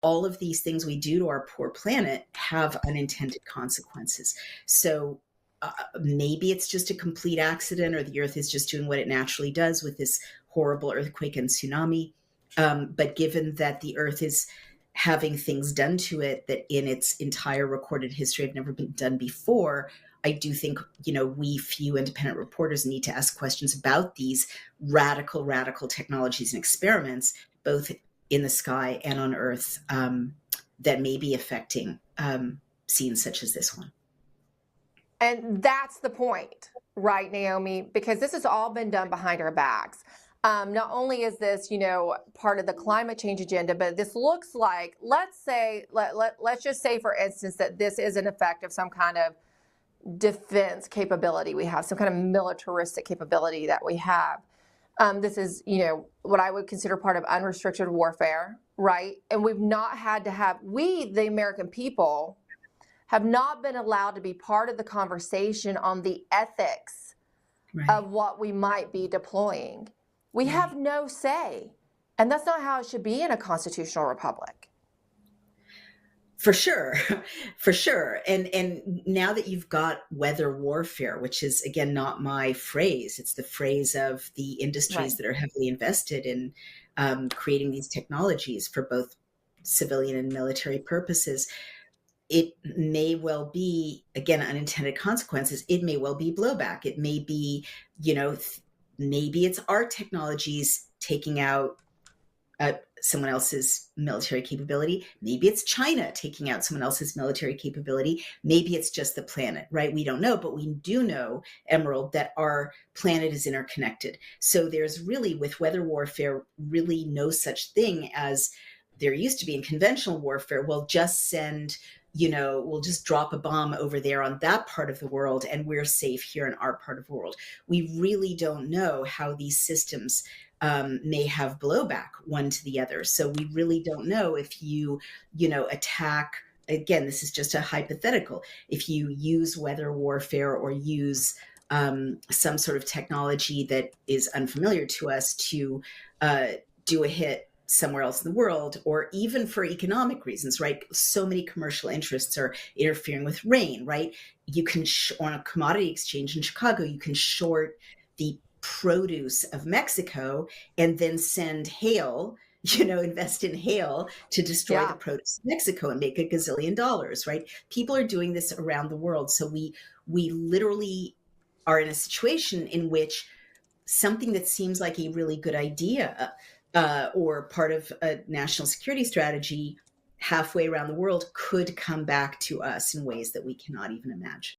all of these things we do to our poor planet have unintended consequences. So maybe it's just a complete accident, or the Earth is just doing what it naturally does with this horrible earthquake and tsunami. But given that the Earth is having things done to it that in its entire recorded history have never been done before, I do think, we few independent reporters need to ask questions about these radical technologies and experiments, both in the sky and on Earth, that may be affecting scenes such as this one. And that's the point, right, Naomi? Because this has all been done behind our backs. Not only is this, part of the climate change agenda, but this looks like, let's just say, for instance, that this is an effect of some kind of defense capability we have, some kind of militaristic capability that we have. This is, what I would consider part of unrestricted warfare, right? And we've not had to have, the American people, have not been allowed to be part of the conversation on the ethics of what we might be deploying. We have no say. And that's not how it should be in a constitutional republic. For sure, for sure. And now that you've got weather warfare, which is, again, not my phrase, it's the phrase of the industries that are heavily invested in creating these technologies for both civilian and military purposes, it may well be, again, unintended consequences. It may well be blowback. It may be, maybe it's our technologies taking out someone else's military capability. Maybe it's China taking out someone else's military capability. Maybe it's just the planet, right? We don't know, but we do know, Emerald, that our planet is interconnected. So there's really, with weather warfare, really no such thing as there used to be in conventional warfare. We'll just we'll just drop a bomb over there on that part of the world and we're safe here in our part of the world. We really don't know how these systems may have blowback one to the other. So we really don't know if you attack, again, this is just a hypothetical, if you use weather warfare or use some sort of technology that is unfamiliar to us to do a hit somewhere else in the world, or even for economic reasons, right? So many commercial interests are interfering with rain, right? You can, on a commodity exchange in Chicago, you can short the produce of Mexico and then send hail, invest in hail to destroy the produce of Mexico and make $1 gazillion, right? People are doing this around the world. So we literally are in a situation in which something that seems like a really good idea or part of a national security strategy halfway around the world could come back to us in ways that we cannot even imagine.